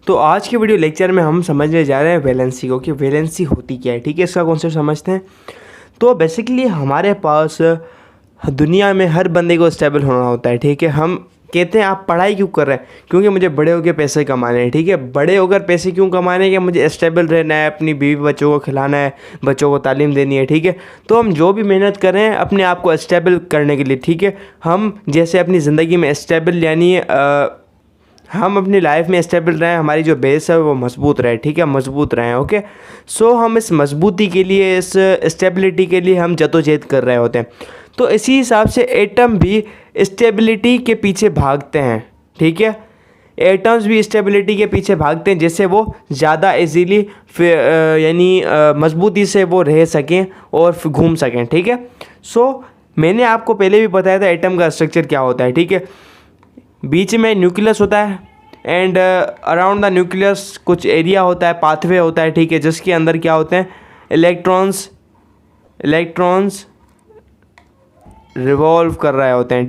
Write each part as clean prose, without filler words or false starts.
तो आज के वीडियो लेक्चर में हम समझने जा रहे हैं वैलेंसी को कि वैलेंसी होती क्या है। ठीक है, इसका कॉन्सेप्ट समझते हैं। तो बेसिकली हमारे पास दुनिया में हर बंदे को स्टेबल होना होता है। ठीक है, हम कहते हैं आप पढ़ाई क्यों कर रहे हैं, क्योंकि मुझे बड़े होकर पैसे कमाने हैं। ठीक है, बड़े होकर पैसे क्यों कमाने हैं कि मुझे स्टेबल रहना है, अपनी बीवी बच्चों को खिलाना है, बच्चों को तालीम देनी है। ठीक है, तो हम जो भी मेहनत कर रहे हैं अपने आप को स्टेबल करने के लिए। ठीक है, हम जैसे अपनी ज़िंदगी में स्टेबल यानी हम अपनी लाइफ में स्टेबल रहें, हमारी जो बेस है वो मजबूत रहे। ठीक है, मजबूत रहें। ओके, सो हम इस मजबूती के लिए, इस स्टेबिलिटी के लिए हम जद्दोजहद कर रहे होते हैं। तो इसी हिसाब से एटम भी स्टेबिलिटी के पीछे भागते हैं। ठीक है, एटम्स भी स्टेबिलिटी के पीछे भागते हैं जिससे वो ज़्यादा इजीली यानी मजबूती से वो रह सकें और घूम सकें। ठीक है, सो मैंने आपको पहले भी बताया था एटम का स्ट्रक्चर क्या होता है। ठीक है, बीच में न्यूक्लियस होता है एंड अराउंड द न्यूक्लियस कुछ एरिया होता है, पाथवे होता है। ठीक है, जिसके अंदर क्या होते हैं, इलेक्ट्रॉन्स रिवॉल्व कर रहे होते हैं।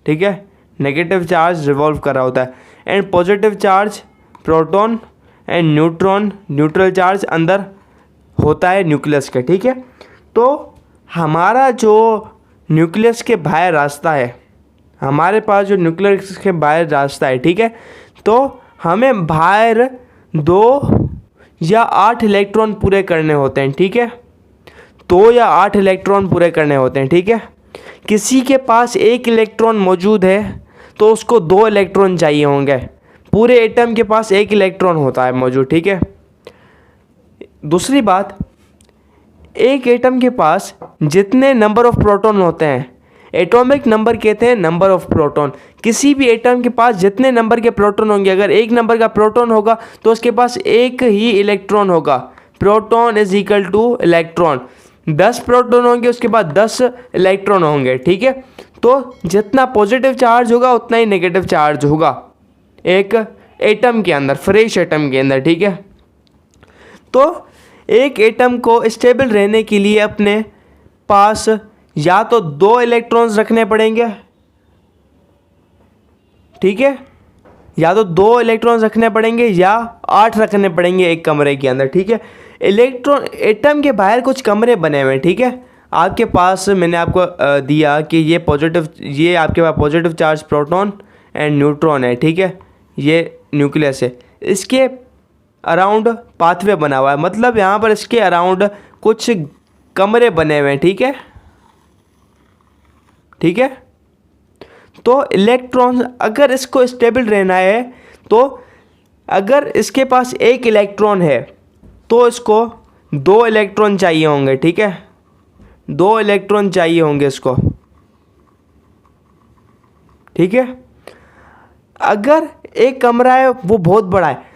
ठीक है, नेगेटिव चार्ज रिवॉल्व कर रहा होता है and positive charge proton and neutron, neutral charge अंदर होता है न्यूक्लियस के। ठीक है, तो हमारा जो न्यूक्लियस के बाहर रास्ता है, हमारे पास जो न्यूक्लियस के बाहर रास्ता है, ठीक है, तो हमें बाहर 2 या 8 इलेक्ट्रॉन पूरे करने होते हैं। ठीक है, 2 या 8 इलेक्ट्रॉन पूरे करने होते हैं। ठीक है, किसी के पास 1 इलेक्ट्रॉन मौजूद है तो उसको 2 इलेक्ट्रॉन चाहिए होंगे। पूरे एटम के पास 1 इलेक्ट्रॉन होता है मौजूद। ठीक है, दूसरी बात, एक एटम के पास जितने नंबर ऑफ प्रोटॉन होते हैं, एटॉमिक नंबर कहते हैं नंबर ऑफ प्रोटॉन। किसी भी एटम के पास जितने नंबर के प्रोटॉन होंगे, अगर 1 नंबर का प्रोटॉन होगा तो उसके पास 1 ही इलेक्ट्रॉन होगा। Proton is equal two electron. 10 proton होंगे उसके बाद 10 इलेक्ट्रॉन होंगे। ठीक है, तो जितना पॉजिटिव चार्ज होगा उतना ही नेगेटिव चार्ज होगा एक एटम के अंदर, फ्रेश एटम के अंदर। ठीक है, तो एक एटम को स्टेबल रहने के लिए अपने पास या तो 2 इलेक्ट्रॉन्स रखने पड़ेंगे। ठीक है, या तो 2 इलेक्ट्रॉन्स रखने पड़ेंगे या 8 रखने पड़ेंगे एक कमरे के अंदर। ठीक है, इलेक्ट्रॉन एटम के बाहर कुछ कमरे बने हुए हैं। ठीक है, आपके पास मैंने आपको दिया कि ये आपके पास positive charge proton and neutron है। ठीक है, ये न्यूक्लियस है, इसके अराउंड पाथवे बना हुआ है, मतलब यहाँ पर इसके अराउंड कुछ कमरे बने हुए हैं। ठीक है, तो इलेक्ट्रॉन अगर इसको स्टेबल रहना है तो अगर इसके पास 1 इलेक्ट्रॉन है तो इसको 2 इलेक्ट्रॉन चाहिए होंगे। ठीक है, 2 इलेक्ट्रॉन चाहिए होंगे इसको। ठीक है, अगर एक कमरा है वो बहुत बड़ा है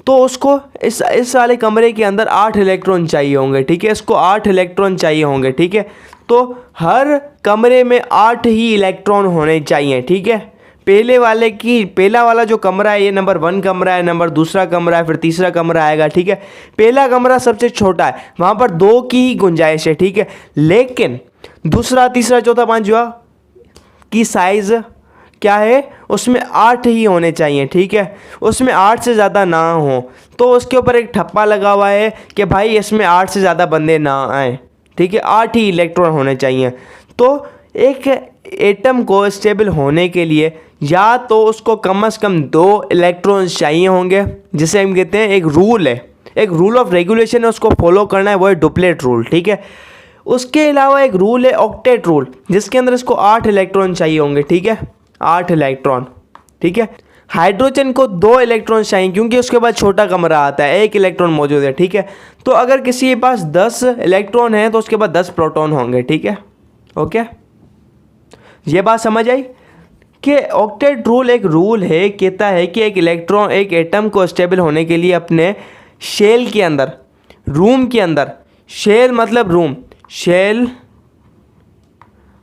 तो उसको इस वाले कमरे के अंदर 8 इलेक्ट्रॉन चाहिए होंगे। ठीक है, इसको 8 इलेक्ट्रॉन चाहिए होंगे। ठीक है, तो हर कमरे में 8 ही इलेक्ट्रॉन होने चाहिए। ठीक है, पहला वाला जो कमरा है ये नंबर 1 कमरा है, नंबर दूसरा कमरा है, फिर तीसरा कमरा आएगा। ठीक है, पहला कमरा सबसे छोटा है, वहाँ पर 2 की ही गुंजाइश है। ठीक है, लेकिन दूसरा, तीसरा, चौथा, पांचवा की साइज़ क्या है, उसमें 8 ही होने चाहिए। ठीक है, उसमें 8 से ज़्यादा ना हो तो उसके ऊपर एक ठप्पा लगा हुआ है कि भाई इसमें 8 से ज़्यादा बंदे ना आए। ठीक है, 8 ही इलेक्ट्रॉन होने चाहिए। तो एक एटम को स्टेबल होने के लिए या तो उसको कम से कम 2 इलेक्ट्रॉन्स चाहिए होंगे, जिसे हम कहते हैं एक रूल है, एक रूल ऑफ रेगुलेशन है, उसको फॉलो करना है, वो है डुप्लेट रूल। ठीक है, उसके अलावा एक रूल है ऑक्टेट रूल, जिसके अंदर इसको 8 इलेक्ट्रॉन चाहिए होंगे। ठीक है, 8 इलेक्ट्रॉन। ठीक है, हाइड्रोजन को 2 इलेक्ट्रॉन चाहिए क्योंकि उसके बाद छोटा कमरा आता है, 1 इलेक्ट्रॉन मौजूद है। ठीक है, तो अगर किसी के पास 10 इलेक्ट्रॉन है तो उसके बाद 10 प्रोटॉन होंगे। ठीक है, ओके, ये बात समझ आई कि ऑक्टेट रूल एक रूल है, कहता है कि एक एटम को स्टेबल होने के लिए अपने शेल के अंदर, रूम के अंदर, शेल मतलब रूम, शेल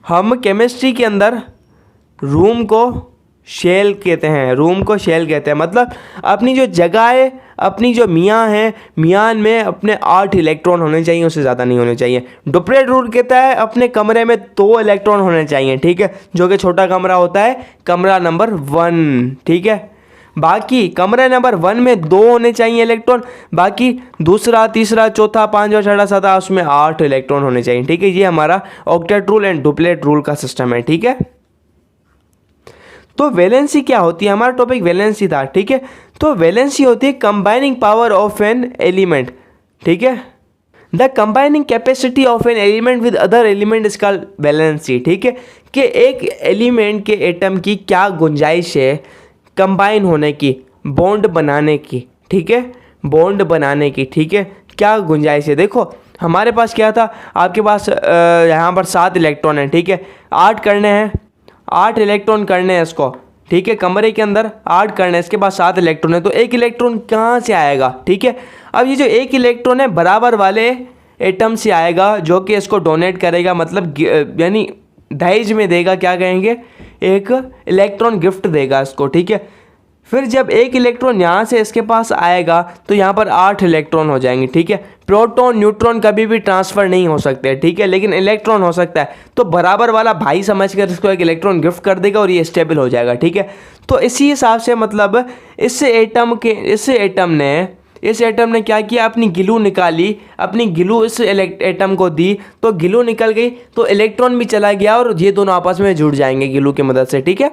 हम केमिस्ट्री के अंदर रूम को शेल कहते हैं, मतलब अपनी जो जगह है, अपनी जो मियाँ है, मियान में अपने 8 इलेक्ट्रॉन होने चाहिए, उससे ज़्यादा नहीं होने चाहिए। डुप्लेट रूल कहता है अपने कमरे में 2 इलेक्ट्रॉन होने चाहिए। ठीक है, जो कि छोटा कमरा होता है, कमरा नंबर 1। ठीक है, बाकी कमरे नंबर 1 में 2 होने चाहिए इलेक्ट्रॉन, बाकी दूसरा, तीसरा, चौथा, पांचवा, छठा, सातवां उसमें 8 इलेक्ट्रॉन होने चाहिए। ठीक है, ये हमारा octet rule and duplet rule का सिस्टम है। ठीक है, तो वैलेंसी क्या होती है, हमारा टॉपिक वैलेंसी था। ठीक है, तो वैलेंसी होती है combining power of an element. ठीक है, the combining capacity of an element with other element is called valency. ठीक है, कि एक एलिमेंट के एटम की क्या गुंजाइश है कंबाइन होने की, बॉन्ड बनाने की। ठीक है, बॉन्ड बनाने की। ठीक है, क्या गुंजाइश है। देखो हमारे पास क्या था, आपके पास यहाँ पर 7 इलेक्ट्रॉन है। ठीक है, 8 करने हैं, 8 इलेक्ट्रॉन करने हैं इसको। ठीक है, कमरे के अंदर 8 करने हैं, इसके पास 7 इलेक्ट्रॉन है, तो एक इलेक्ट्रॉन कहाँ से आएगा। ठीक है, अब ये जो एक इलेक्ट्रॉन है बराबर वाले एटम से आएगा जो कि इसको डोनेट करेगा, मतलब यानी दहेज में देगा, क्या कहेंगे, एक इलेक्ट्रॉन गिफ्ट देगा इसको। ठीक है, फिर जब एक इलेक्ट्रॉन यहाँ से इसके पास आएगा तो यहाँ पर 8 इलेक्ट्रॉन हो जाएंगे। ठीक है, प्रोटॉन न्यूट्रॉन कभी भी ट्रांसफ़र नहीं हो सकते। ठीक है, लेकिन इलेक्ट्रॉन हो सकता है, तो बराबर वाला भाई समझकर इसको एक इलेक्ट्रॉन गिफ्ट कर देगा और ये स्टेबल हो जाएगा। ठीक है, तो इसी हिसाब से मतलब इस एटम ने क्या किया, अपनी गिलू निकाली, अपनी गिलू इस एटम को दी, तो गिलू निकल गई तो इलेक्ट्रॉन भी चला गया और ये दोनों आपस में जुड़ जाएंगे गिलू की मदद से। ठीक है,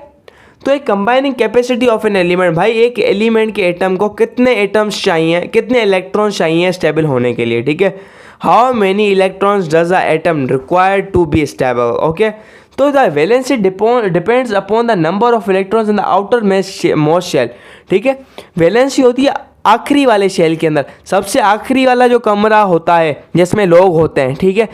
तो एक combining capacity of an element, भाई एक एलिमेंट के एटम को कितने एटम्स चाहिए, कितने इलेक्ट्रॉन्स चाहिए स्टेबल होने के लिए। ठीक है, how many electrons does a atom required to be stable. Okay, तो the valency depends upon the number of electrons in the outermost shell. ठीक है, वैलेंसी होती है आखिरी वाले शेल के अंदर, सबसे आखिरी वाला जो कमरा होता है जिसमें लोग होते हैं। ठीक है,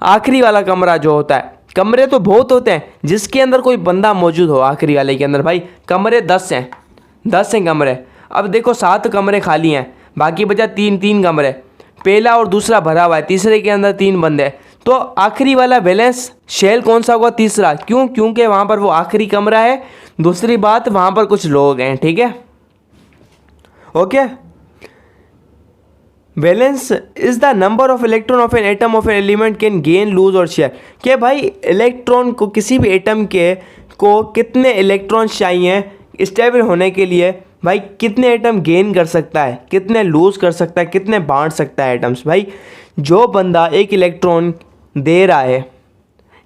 आखिरी वाला कमरा जो होता है, कमरे तो बहुत होते हैं जिसके अंदर कोई बंदा मौजूद हो, आखिरी वाले के अंदर भाई कमरे 10 हैं, 10 हैं कमरे। अब देखो 7 कमरे खाली हैं, बाकी बचा 3 कमरे, पहला और दूसरा भरा हुआ है, तीसरे के अंदर 3 बंदे, तो आखिरी वाला वैलेंस शेल कौन सा होगा, तीसरा। क्यों, क्योंकि वहाँ पर वो आखिरी कमरा है, दूसरी बात वहाँ पर कुछ लोग हैं। ठीक है, okay, valence is the number of electron of an atom of an element can gain lose और शेयर। कि भाई इलेक्ट्रॉन को, किसी भी एटम के को कितने इलेक्ट्रॉन चाहिए स्टेबल होने के लिए, भाई कितने एटम गेन कर सकता है, कितने लूज कर सकता है, कितने बांट सकता है एटम्स। भाई जो बंदा एक इलेक्ट्रॉन दे रहा है,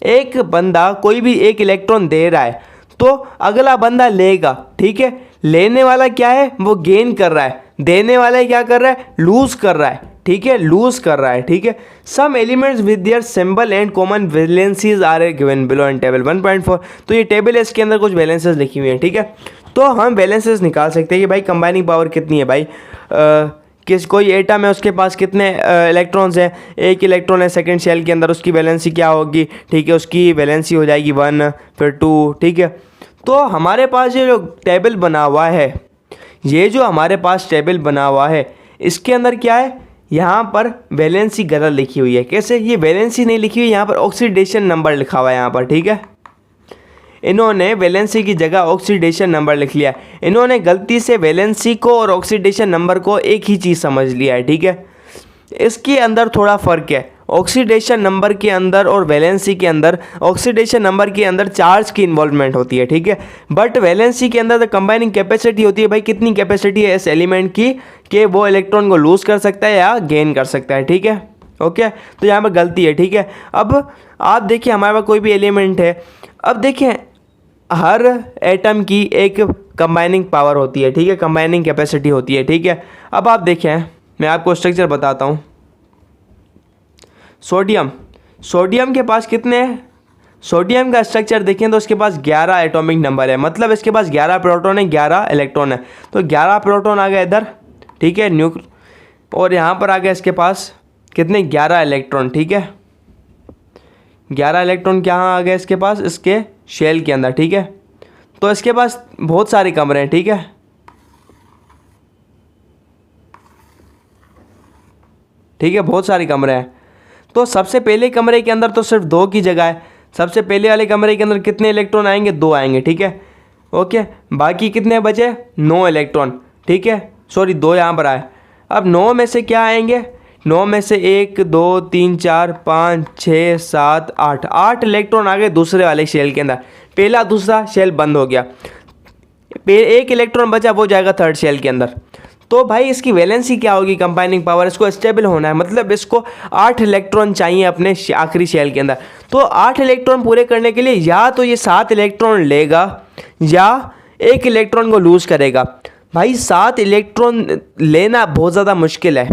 एक बंदा कोई भी एक इलेक्ट्रॉन दे रहा है तो अगला बंदा लेगा। ठीक है, लेने वाला क्या है, वो गेन कर रहा है, देने वाला क्या कर रहा है, लूज कर रहा है। ठीक है, लूज कर रहा है। ठीक है, some elements with their symbol and common valencies are given below in table 1.4। तो ये टेबल है, इसके अंदर कुछ वैलेंसेस लिखी हुई हैं। ठीक है, तो हम वैलेंसेस निकाल सकते हैं कि भाई कंबाइनिंग पावर कितनी है। भाई कोई एटम है, उसके पास कितने इलेक्ट्रॉन्स हैं, एक इलेक्ट्रॉन है सेकंड शेल के अंदर, उसकी वैलेंसी क्या होगी। ठीक है, उसकी वैलेंसी हो जाएगी 1, फिर 2। ठीक है, तो हमारे पास ये जो टेबल बना हुआ है, ये जो हमारे पास टेबल बना हुआ है, इसके अंदर क्या है, यहाँ पर वैलेंसी गलत लिखी हुई है। कैसे, ये वैलेंसी नहीं लिखी हुई, यहाँ पर ऑक्सीडेशन नंबर लिखा हुआ है यहाँ पर। ठीक है, इन्होंने वैलेंसी की जगह ऑक्सीडेशन नंबर लिख लिया। इन्होंने गलती से वैलेंसी को और ऑक्सीडेशन नंबर को एक ही चीज़ समझ लिया है। ठीक है, इसके अंदर थोड़ा फ़र्क है। ऑक्सीडेशन नंबर के अंदर और वैलेंसी के अंदर, ऑक्सीडेशन नंबर के अंदर चार्ज की इन्वॉल्वमेंट होती है। ठीक है, बट वैलेंसी के अंदर द कंबाइनिंग कैपेसिटी होती है, भाई कितनी कैपेसिटी है इस एलिमेंट की कि वो इलेक्ट्रॉन को लूज़ कर सकता है या गेन कर सकता है। ठीक है, ओके, तो यहाँ पर गलती है। ठीक है, अब आप देखिए हमारे पास कोई भी एलिमेंट है, अब देखें हर एटम की एक कंबाइनिंग पावर होती है। ठीक है, कंबाइनिंग कैपेसिटी होती है। ठीक है, अब आप देखें, मैं आपको स्ट्रक्चर बताता हूँ। सोडियम के पास कितने हैं, सोडियम का स्ट्रक्चर देखें तो उसके पास 11 एटॉमिक नंबर है, मतलब इसके पास 11 प्रोटॉन है, 11 इलेक्ट्रॉन है। तो 11 प्रोटॉन आ गए इधर। ठीक है, और यहाँ पर आ गया इसके पास कितने, 11 इलेक्ट्रॉन। ठीक है, 11 इलेक्ट्रॉन कहाँ आ गए इसके पास, इसके शेल के अंदर। ठीक है, तो इसके पास बहुत सारे कमरे हैं। ठीक है, बहुत सारे कमरे हैं। तो सबसे पहले कमरे के अंदर तो सिर्फ 2 की जगह है, सबसे पहले वाले कमरे के अंदर कितने इलेक्ट्रॉन आएंगे, 2 आएंगे। ठीक है, ओके, बाकी कितने बचे, 9 इलेक्ट्रॉन। ठीक है, सॉरी 2 यहाँ पर आए। अब 9 में से क्या आएंगे, 9 में से 1 2 3 4 5 6 7 8 इलेक्ट्रॉन आ गए दूसरे वाले शेल के अंदर, पहला दूसरा शेल बंद हो गया। एक इलेक्ट्रॉन बचा वो जाएगा थर्ड शेल के अंदर। तो भाई इसकी वैलेंसी क्या होगी, कंबाइनिंग पावर, इसको स्टेबल होना है, मतलब इसको 8 इलेक्ट्रॉन चाहिए अपने आखिरी शेल के अंदर। तो 8 इलेक्ट्रॉन पूरे करने के लिए या तो ये 7 इलेक्ट्रॉन लेगा या 1 इलेक्ट्रॉन को लूज़ करेगा। भाई 7 इलेक्ट्रॉन लेना बहुत ज़्यादा मुश्किल है,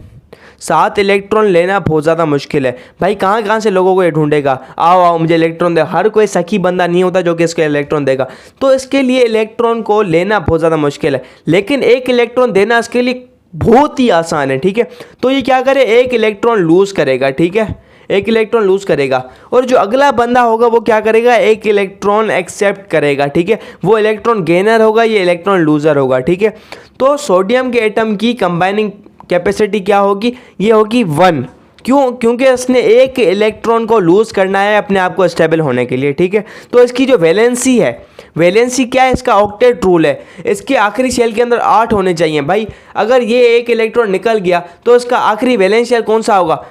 7 इलेक्ट्रॉन लेना बहुत ज़्यादा मुश्किल है। भाई कहाँ कहाँ से लोगों को ये ढूंढेगा, आओ आओ मुझे इलेक्ट्रॉन दे, हर कोई सखी बंदा नहीं होता जो कि इसको इलेक्ट्रॉन देगा। तो इसके लिए इलेक्ट्रॉन को लेना बहुत ज़्यादा मुश्किल है, लेकिन 1 इलेक्ट्रॉन देना इसके लिए बहुत ही आसान है, ठीक है। तो ये क्या करे, 1 इलेक्ट्रॉन लूज़ करेगा, ठीक है, 1 इलेक्ट्रॉन लूज़ करेगा, और जो अगला बंदा होगा वो क्या करेगा, 1 इलेक्ट्रॉन एक्सेप्ट करेगा, ठीक है। वो इलेक्ट्रॉन गेनर होगा, ये इलेक्ट्रॉन लूज़र होगा, ठीक है। तो सोडियम के एटम की कंबाइनिंग कैपेसिटी क्या होगी, ये होगी 1। क्यों, क्योंकि इसने 1 इलेक्ट्रॉन को लूज़ करना है अपने आप को स्टेबल होने के लिए, ठीक है। तो इसकी जो वैलेंसी है, वैलेंसी क्या है, इसका ऑक्टेट रूल है, इसके आखिरी शेल के अंदर 8 होने चाहिए। भाई अगर ये 1 इलेक्ट्रॉन निकल गया तो इसका आखिरी वैलेंस शेल कौन सा होगा,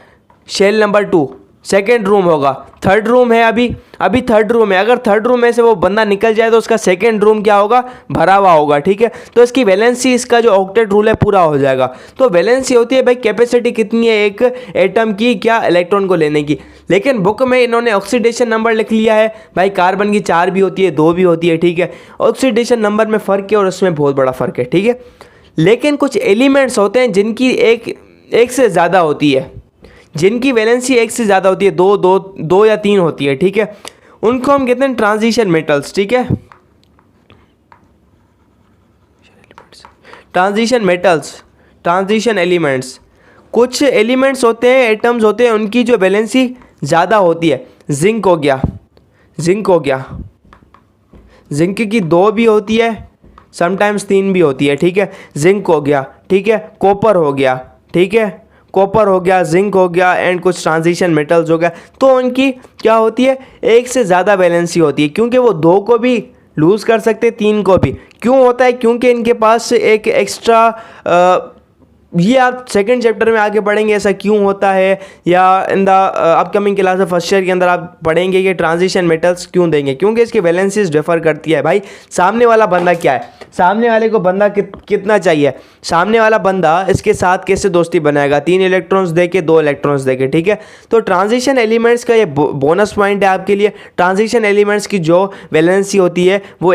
शेल नंबर 2, सेकेंड रूम होगा। थर्ड रूम है, अभी थर्ड रूम है, अगर थर्ड रूम में से वो बंदा निकल जाए तो उसका सेकेंड रूम क्या होगा, भरा हुआ होगा, ठीक है। तो इसकी वैलेंसी, इसका जो ऑक्टेट रूल है पूरा हो जाएगा। तो वैलेंसी होती है भाई कैपेसिटी कितनी है एक एटम की, क्या इलेक्ट्रॉन को लेने की। लेकिन बुक में इन्होंने ऑक्सीडेशन नंबर लिख लिया है भाई, कार्बन की 4 भी होती है, 2 भी होती है, ठीक है। ऑक्सीडेशन नंबर में फ़र्क है और उसमें बहुत बड़ा फ़र्क है, ठीक है। लेकिन कुछ एलिमेंट्स होते हैं जिनकी एक से ज़्यादा होती है, जिनकी वैलेंसी 1 से ज़्यादा होती है, दो या 3 होती है, ठीक है। उनको हम कहते हैं ट्रांजिशन मेटल्स, ठीक है, ट्रांजिशन मेटल्स, ट्रांजिशन एलिमेंट्स। कुछ एलिमेंट्स होते हैं, एटम्स होते हैं, उनकी जो वैलेंसी ज़्यादा होती है। जिंक हो गया, जिंक की 2 भी होती है, समटाइम्स 3 भी होती है, ठीक है। जिंक हो गया, ठीक है, कॉपर हो गया, ठीक है, कॉपर हो गया, जिंक हो गया, एंड कुछ ट्रांजिशन मेटल्स हो गया। तो उनकी क्या होती है, 1 से ज़्यादा वैलेंसी होती है, क्योंकि वो 2 को भी लूज़ कर सकते, 3 को भी। क्यों होता है, क्योंकि इनके पास एक एक्स्ट्रा, ये आप सेकंड चैप्टर में आगे पढ़ेंगे ऐसा क्यों होता है, या in the upcoming class of first year के अंदर आप पढ़ेंगे कि ट्रांजिशन मेटल्स क्यों देंगे, क्योंकि इसकी वैलेंसीज डिफर करती है। भाई सामने वाला बंदा क्या है, सामने वाले को बंदा कितना चाहिए, सामने वाला बंदा इसके साथ कैसे दोस्ती बनाएगा, 3 इलेक्ट्रॉन्स दे के 2 इलेक्ट्रॉन्स दे के, ठीक है। तो ट्रांजिशन एलिमेंट्स का ये बोनस पॉइंट है आपके लिए। ट्रांजिशन एलिमेंट्स की जो वैलेंसी होती है वो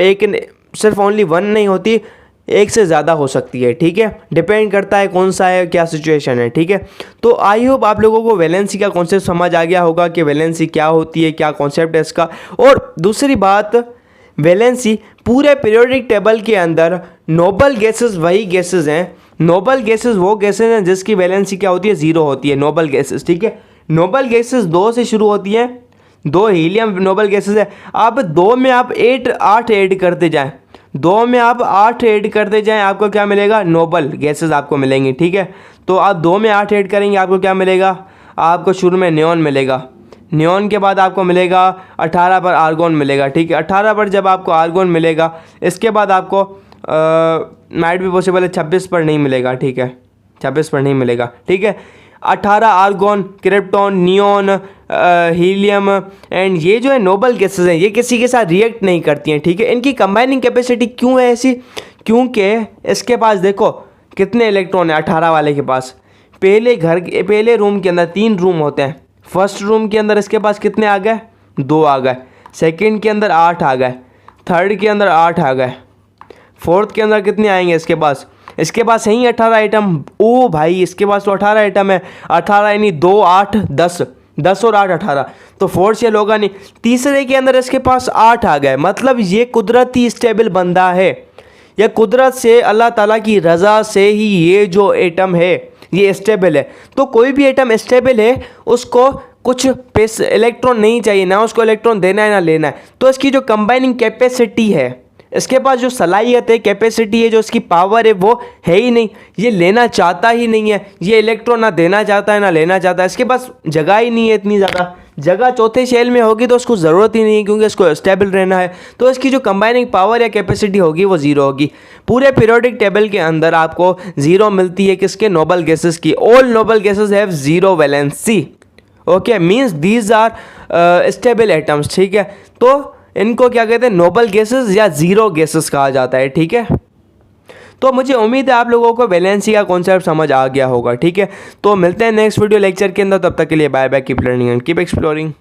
सिर्फ ओनली 1 नहीं होती, 1 से ज़्यादा हो सकती है, ठीक है। डिपेंड करता है कौन सा है, क्या सिचुएशन है, ठीक है। तो आई होप आप लोगों को वैलेंसी का कॉन्सेप्ट समझ आ गया होगा कि वैलेंसी क्या होती है, क्या कॉन्सेप्ट है इसका। और दूसरी बात, वैलेंसी पूरे पीरियोडिक टेबल के अंदर नोबल गैसेस वही गैसेस हैं, नोबल गैसेस वो गैसेस हैं जिसकी वैलेंसी क्या होती है, 0 होती है, नोबल गैसेस, ठीक है। नोबल गैसेस 2 से शुरू होती हैं, 2 हीलियम नोबल गैसेस है। अब 2 में आप 8 ऐड करते जाएं, 2 में आप 8 ऐड करते जाएं, आपको क्या मिलेगा, नोबल गैसेस आपको मिलेंगी, ठीक है। तो आप 2 में 8 ऐड करेंगे, आपको क्या मिलेगा, आपको शुरू में नियॉन मिलेगा, नियॉन के बाद आपको मिलेगा 18 पर आर्गोन मिलेगा, ठीक है। 18 पर जब आपको आर्गोन मिलेगा, इसके बाद आपको माइट भी पॉसिबल है 26 पर नहीं मिलेगा, ठीक है, 26 पर नहीं मिलेगा, ठीक है। 18 argon, krypton, neon, helium, and ये जो है नोबल गैसेस हैं, ये किसी के साथ रिएक्ट नहीं करती हैं, ठीक है। इनकी कंबाइनिंग कैपेसिटी क्यों है ऐसी, क्योंकि इसके पास देखो कितने इलेक्ट्रॉन है 18 वाले के पास। पहले रूम के अंदर 3 रूम होते हैं, फर्स्ट रूम के अंदर इसके पास कितने आ गए, 2 आ गए, सेकेंड के अंदर 8 आ गए, थर्ड के अंदर 8 आ गए, फोर्थ के अंदर कितने आएंगे इसके पास है ही 18 आइटम। ओ भाई इसके पास तो 18 आइटम है, 18 यानी 2 8 10 और 8 18, तो फोर्थ शेल होगा नहीं। तीसरे के अंदर इसके पास 8 आ गए, मतलब ये कुदरती स्टेबल बंदा है, या कुदरत से अल्लाह ताला की रज़ा से ही ये जो एटम है ये स्टेबल है। तो कोई भी एटम स्टेबल है उसको कुछ इलेक्ट्रॉन नहीं चाहिए, ना उसको इलेक्ट्रॉन देना है ना लेना है। तो इसकी जो कंबाइनिंग कैपेसिटी है, इसके पास जो सलाहियत है, कैपेसिटी है, जो इसकी पावर है वो है ही नहीं, ये लेना चाहता ही नहीं है, ये इलेक्ट्रॉन ना देना चाहता है ना लेना चाहता है, इसके पास जगह ही नहीं है इतनी ज़्यादा। जगह चौथे शेल में होगी तो उसको ज़रूरत ही नहीं है क्योंकि इसको स्टेबल रहना है। तो इसकी जो कंबाइनिंग पावर या कैपेसिटी होगी वो 0 होगी। पूरे पीरियोडिक टेबल के अंदर आपको 0 मिलती है किसके, नोबल गैसेस की। All noble gases have 0 valency, okay, means these are stable atoms, ठीक है। तो इनको क्या कहते हैं, नोबल गैसेस या ज़ीरो गैसेस कहा जाता है, ठीक है। तो मुझे उम्मीद है आप लोगों को वैलेंसी का कॉन्सेप्ट समझ आ गया होगा, ठीक है। तो मिलते हैं नेक्स्ट वीडियो लेक्चर के अंदर, तब तक के लिए bye bye, keep learning and keep exploring.